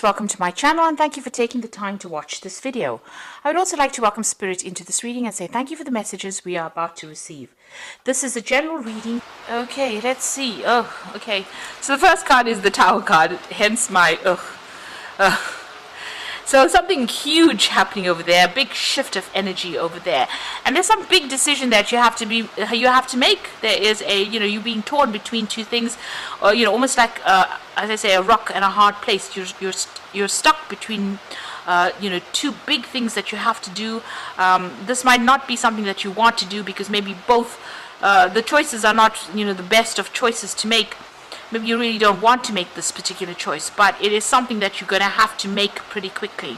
Welcome to my channel and thank you for taking the time to watch this video. I would also like to welcome Spirit into this reading and say thank you for the messages we are about to receive. This is a general reading. Okay, let's see. Okay. So the first card is the Tower card, hence my So something huge happening over there, a big shift of energy over there, and there's some big decision that you have to make. There is a, you're being torn between two things, or almost like as I say, a rock and a hard place. You're stuck between two big things that you have to do. This might not be something that you want to do because maybe both the choices are not the best of choices to make. Maybe you really don't want to make this particular choice, but it is something that you're going to have to make pretty quickly.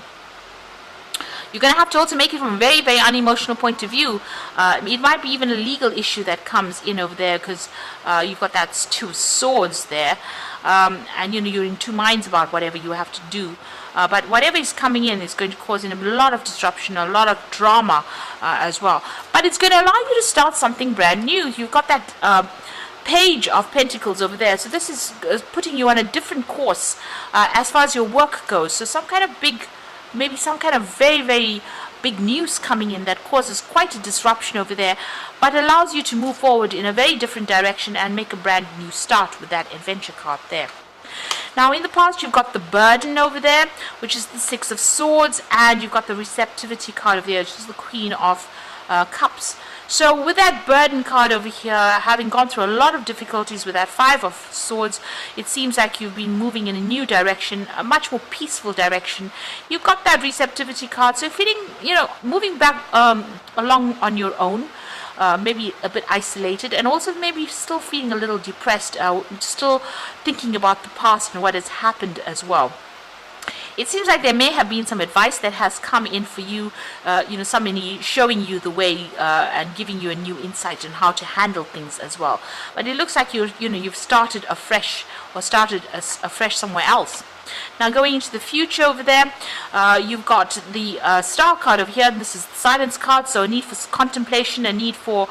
You're going to have to also make it from a very, very unemotional point of view. It might be even a legal issue that comes in over there because you've got that two swords there, and you're in two minds about whatever you have to do. But whatever is coming in is going to cause a lot of disruption, a lot of drama as well. But it's going to allow you to start something brand new. You've got that Page of Pentacles over there, so this is putting you on a different course as far as your work goes. So some kind of big, maybe some kind of very, very big news coming in that causes quite a disruption over there, but allows you to move forward in a very different direction and make a brand new start with that adventure card there. Now in the past you've got the burden over there, which is the Six of Swords, and you've got the receptivity card over there, which is the Queen of Cups. So with that burden card over here, having gone through a lot of difficulties with that Five of Swords, it seems like you've been moving in a new direction, a much more peaceful direction. You've got that receptivity card, so feeling, moving back along on your own, maybe a bit isolated, and also maybe still feeling a little depressed, still thinking about the past and what has happened as well. It seems like there may have been some advice that has come in for you, somebody showing you the way and giving you a new insight on how to handle things as well. But it looks like you've started afresh, or started afresh somewhere else. Now going into the future over there, you've got the Star card over here. This is the Silence card, so a need for contemplation, a need for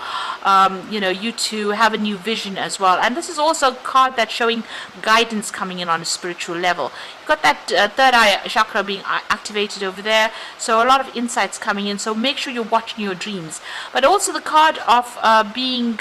you to have a new vision as well. And this is also a card that's showing guidance coming in on a spiritual level. You've got that third eye chakra being activated over there, so a lot of insights coming in. So make sure you're watching your dreams. But also the card of being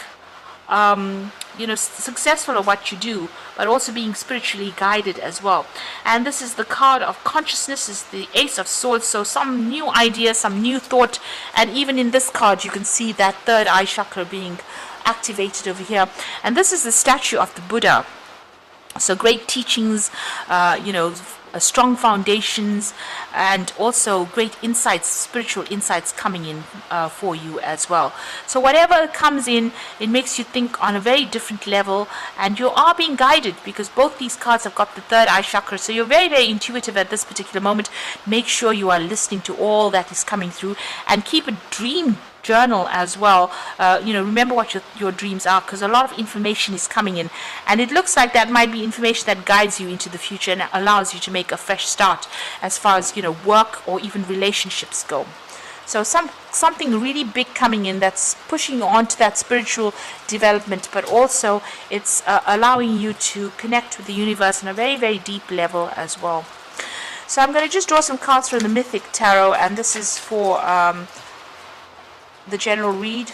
successful at what you do, but also being spiritually guided as well. And this is the card of consciousness, is the Ace of Swords, so some new idea, some new thought, and even in this card you can see that third eye chakra being activated over here. And this is the statue of the Buddha, so great teachings, strong foundations, and also great insights, spiritual insights coming in for you as well. So whatever comes in, it makes you think on a very different level, and you are being guided because both these cards have got the third eye chakra, so you're very, very intuitive at this particular moment. Make sure you are listening to all that is coming through, and keep a dream journal as well. Remember what your dreams are, because a lot of information is coming in, and it looks like that might be information that guides you into the future and allows you to make a fresh start as far as work or even relationships go. So something really big coming in that's pushing you on to that spiritual development, but also it's allowing you to connect with the universe on a very, very deep level as well. So I'm going to just draw some cards from the Mythic Tarot, and this is for the general read.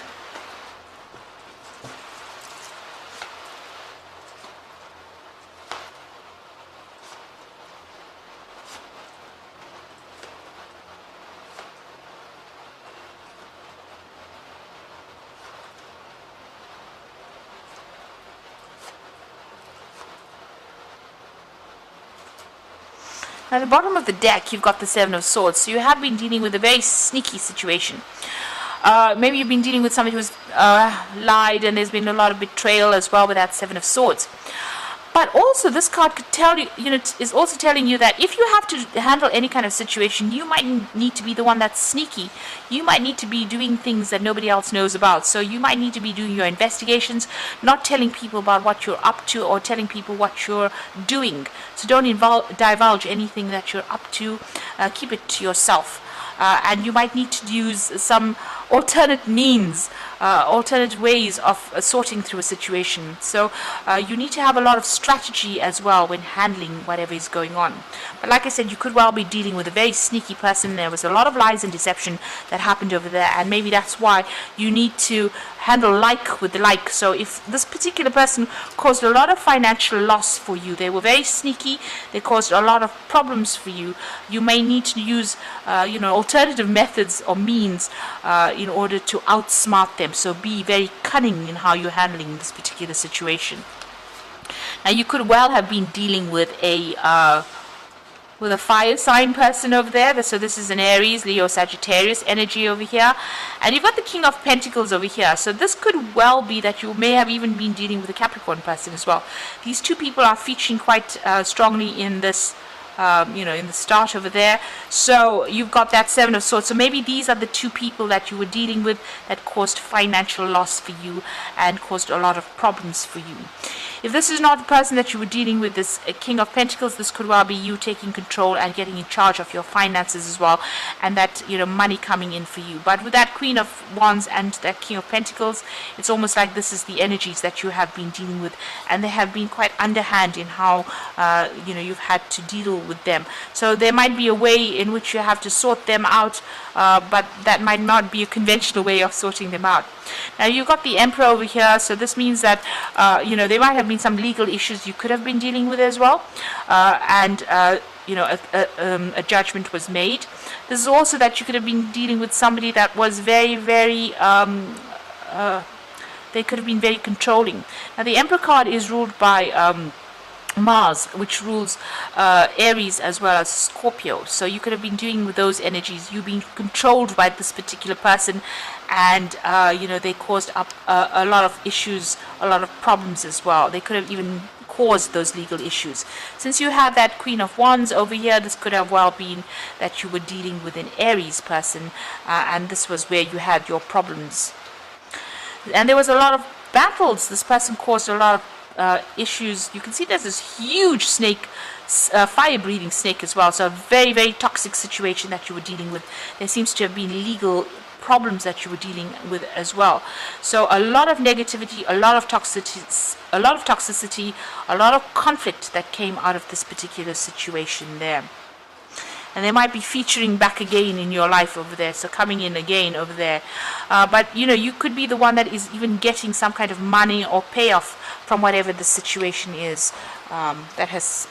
Now at the bottom of the deck you've got the Seven of Swords, so you have been dealing with a very sneaky situation. Maybe you've been dealing with somebody who's lied, and there's been a lot of betrayal as well with that Seven of Swords. But also this card could tell you, is also telling you that if you have to handle any kind of situation, you might need to be the one that's sneaky. You might need to be doing things that nobody else knows about. So you might need to be doing your investigations, not telling people about what you're up to or telling people what you're doing. So don't divulge anything that you're up to. Keep it to yourself. And you might need to use some alternate means, alternate ways of sorting through a situation. So you need to have a lot of strategy as well when handling whatever is going on. But like I said, you could well be dealing with a very sneaky person. There was a lot of lies and deception that happened over there, and maybe that's why you need to handle like with the like. So if this particular person caused a lot of financial loss for you, they were very sneaky, they caused a lot of problems for you, you may need to use alternative methods or means in order to outsmart them. So be very cunning in how you're handling this particular situation. Now you could well have been dealing with a fire sign person over there. So this is an Aries, Leo, Sagittarius energy over here. And you've got the King of Pentacles over here. So this could well be that you may have even been dealing with a Capricorn person as well. These two people are featuring quite strongly in this, in the start over there. So you've got that Seven of Swords. So maybe these are the two people that you were dealing with that caused financial loss for you and caused a lot of problems for you. If this is not the person that you were dealing with, this King of Pentacles, this could well be you taking control and getting in charge of your finances as well, and that money coming in for you. But with that Queen of Wands and that King of Pentacles, it's almost like this is the energies that you have been dealing with, and they have been quite underhand in how you've had to deal with them. So there might be a way in which you have to sort them out, but that might not be a conventional way of sorting them out. Now you've got the Emperor over here, so this means that there might have been some legal issues you could have been dealing with as well, and a judgment was made. This is also that you could have been dealing with somebody that was very, very they could have been very controlling. Now the Emperor card is ruled by Mars, which rules Aries as well as Scorpio. So you could have been dealing with those energies. You've been controlled by this particular person, and they caused up a lot of issues, a lot of problems as well. They could have even caused those legal issues. Since you have that Queen of Wands over here, this could have well been that you were dealing with an Aries person, and this was where you had your problems. And there was a lot of battles. This person caused a lot of issues. You can see there's this huge snake, fire-breathing snake as well. So a very, very toxic situation that you were dealing with. There seems to have been legal problems that you were dealing with as well. So a lot of negativity, a lot of toxicity, a lot of conflict that came out of this particular situation there. And they might be featuring back again in your life over there, so coming in again over there. But you could be the one that is even getting some kind of money or payoff from whatever the situation is that has,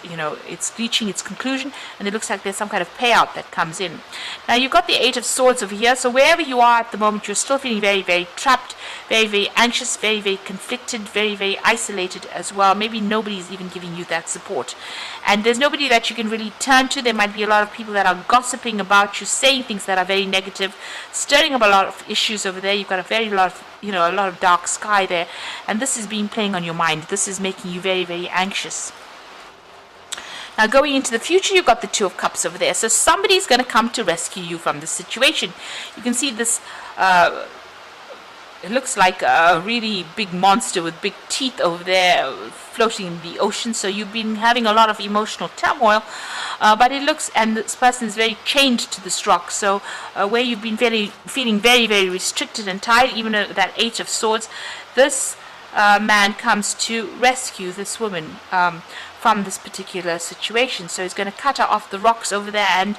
it's reaching its conclusion, and it looks like there's some kind of payout that comes in. Now you've got the Eight of Swords over here, so wherever you are at the moment, you're still feeling very, very trapped, very, very anxious, very, very conflicted, very, very isolated as well. Maybe nobody's even giving you that support, and there's nobody that you can really turn to. There might be a lot of people that are gossiping about you, saying things that are very negative, stirring up a lot of issues over there. You've got a lot of dark sky there, and this is being playing on your mind. This is making you very, very anxious. Now going into the future, you've got the Two of Cups over there. So somebody's going to come to rescue you from this situation. You can see this, it looks like a really big monster with big teeth over there floating in the ocean. So you've been having a lot of emotional turmoil, but it looks, and this person is very chained to this rock. So where you've been feeling very, very restricted and tied, even that Eight of Swords, this man comes to rescue this woman from this particular situation. So he's going to cut her off the rocks over there and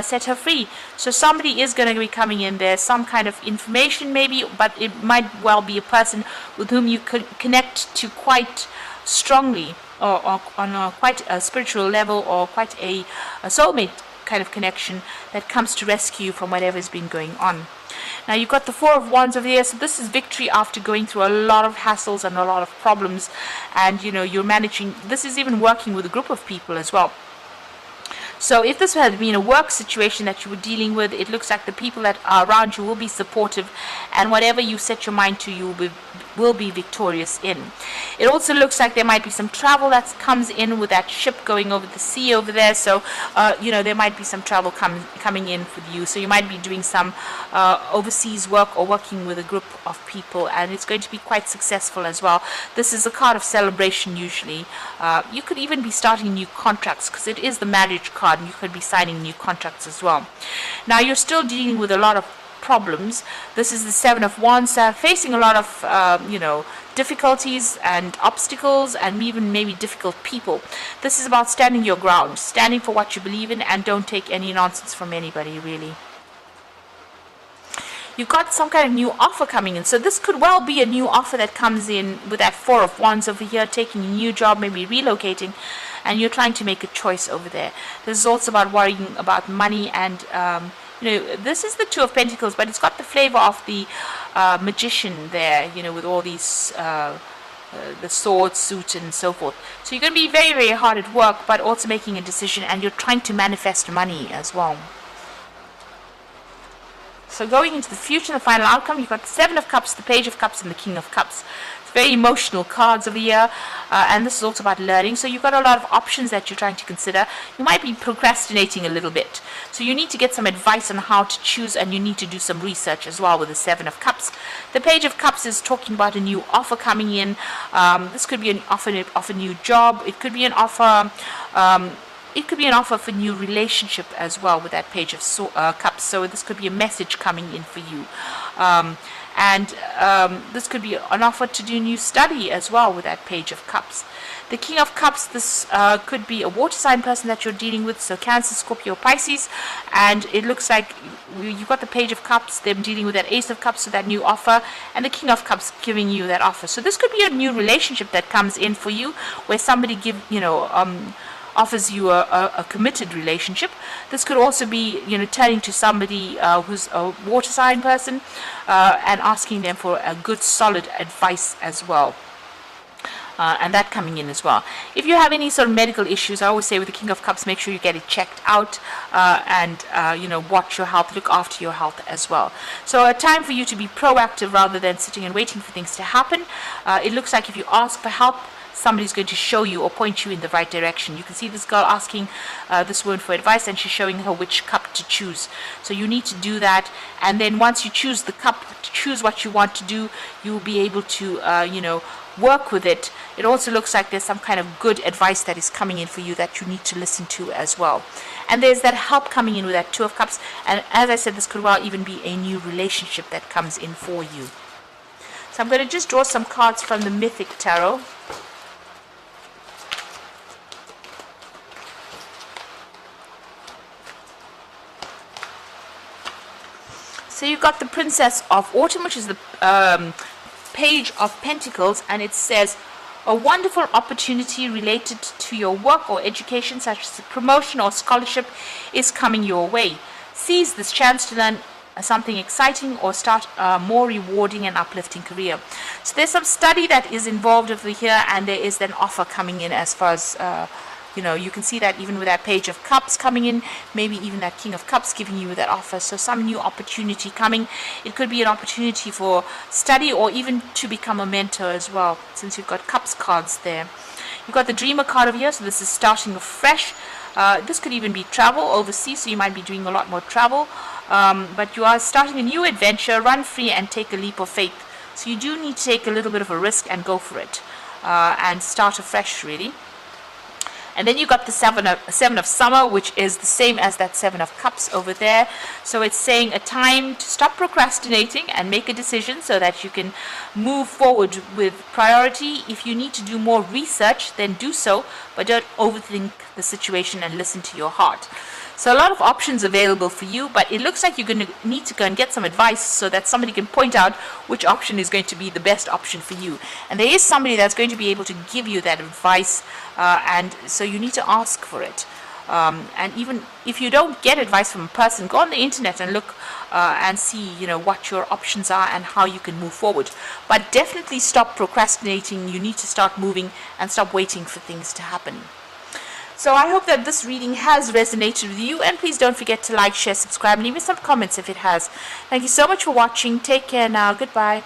set her free. So somebody is going to be coming in there, some kind of information maybe, but it might well be a person with whom you could connect to quite strongly, or on quite a spiritual level, or quite a soulmate kind of connection that comes to rescue you from whatever's been going on. Now you've got the Four of Wands over here, so this is victory after going through a lot of hassles and a lot of problems, and you're managing. This is even working with a group of people as well. So if this had been a work situation that you were dealing with, it looks like the people that are around you will be supportive, and whatever you set your mind to, you will be victorious in. It also looks like there might be some travel that comes in with that ship going over the sea over there. So there might be some travel coming in for you. So you might be doing some overseas work or working with a group of people, and it's going to be quite successful as well. This is a card of celebration usually. You could even be starting new contracts, because it is the marriage card, and you could be signing new contracts as well. Now you're still dealing with a lot of problems. This is the Seven of Wands, facing a lot of, difficulties and obstacles, and even maybe difficult people. This is about standing your ground, standing for what you believe in, and don't take any nonsense from anybody, really. You've got some kind of new offer coming in. So this could well be a new offer that comes in with that Four of Wands over here, taking a new job, maybe relocating, and you're trying to make a choice over there. This is also about worrying about money, and this is the Two of Pentacles, but it's got the flavor of the Magician there, with all these the sword, suit, and so forth. So you're going to be very, very hard at work, but also making a decision, and you're trying to manifest money as well. So going into the future, the final outcome, you've got the Seven of Cups, the Page of Cups, and the King of Cups. It's very emotional cards over here, and this is also about learning. So you've got a lot of options that you're trying to consider. You might be procrastinating a little bit. So you need to get some advice on how to choose, and you need to do some research as well with the Seven of Cups. The Page of Cups is talking about a new offer coming in. This could be an offer of a new job. It could be an offer... it could be an offer for new relationship as well with that Page of Cups. So this could be a message coming in for you. This could be an offer to do new study as well with that Page of Cups. The King of Cups, this could be a water sign person that you're dealing with, so Cancer, Scorpio, Pisces. And it looks like you've got the Page of Cups, them dealing with that Ace of Cups, so that new offer, and the King of Cups giving you that offer. So this could be a new relationship that comes in for you, where somebody offers you a committed relationship. This could also be, turning to somebody who's a water sign person and asking them for a good, solid advice as well. And that coming in as well. If you have any sort of medical issues, I always say with the King of Cups, make sure you get it checked out and watch your health, look after your health as well. So a time for you to be proactive rather than sitting and waiting for things to happen. It looks like if you ask for help, somebody's going to show you or point you in the right direction. You can see this girl asking this woman for advice, and she's showing her which cup to choose. So you need to do that, and then once you choose the cup, to choose what you want to do, you will be able to work with it. It also looks like there's some kind of good advice that is coming in for you that you need to listen to as well. And there's that help coming in with that Two of Cups, and as I said, this could well even be a new relationship that comes in for you. So I'm going to just draw some cards from the Mythic Tarot. So you've got the Princess of Autumn, which is the Page of Pentacles, and it says, a wonderful opportunity related to your work or education, such as a promotion or scholarship, is coming your way. Seize this chance to learn something exciting or start a more rewarding and uplifting career. So there's some study that is involved over here, and there is an offer coming in as far as you can see that even with that Page of Cups coming in, maybe even that King of Cups giving you that offer. So some new opportunity coming. It could be an opportunity for study or even to become a mentor as well, since you've got Cups cards there. You've got the Dreamer card over here, so this is starting afresh. This could even be travel overseas, so you might be doing a lot more travel. But you are starting a new adventure. Run free and take a leap of faith. So you do need to take a little bit of a risk and go for it and start afresh, really. And then you got the Seven of Summer, which is the same as that Seven of Cups over there. So it's saying a time to stop procrastinating and make a decision so that you can move forward with priority. If you need to do more research, then do so, but don't overthink the situation and listen to your heart. So a lot of options available for you, but it looks like you're going to need to go and get some advice so that somebody can point out which option is going to be the best option for you. And there is somebody that's going to be able to give you that advice, and so you need to ask for it. And even if you don't get advice from a person, go on the internet and look and see what your options are and how you can move forward. But definitely stop procrastinating. You need to start moving and stop waiting for things to happen. So I hope that this reading has resonated with you, and please don't forget to like, share, subscribe, and leave me some comments if it has. Thank you so much for watching. Take care now. Goodbye.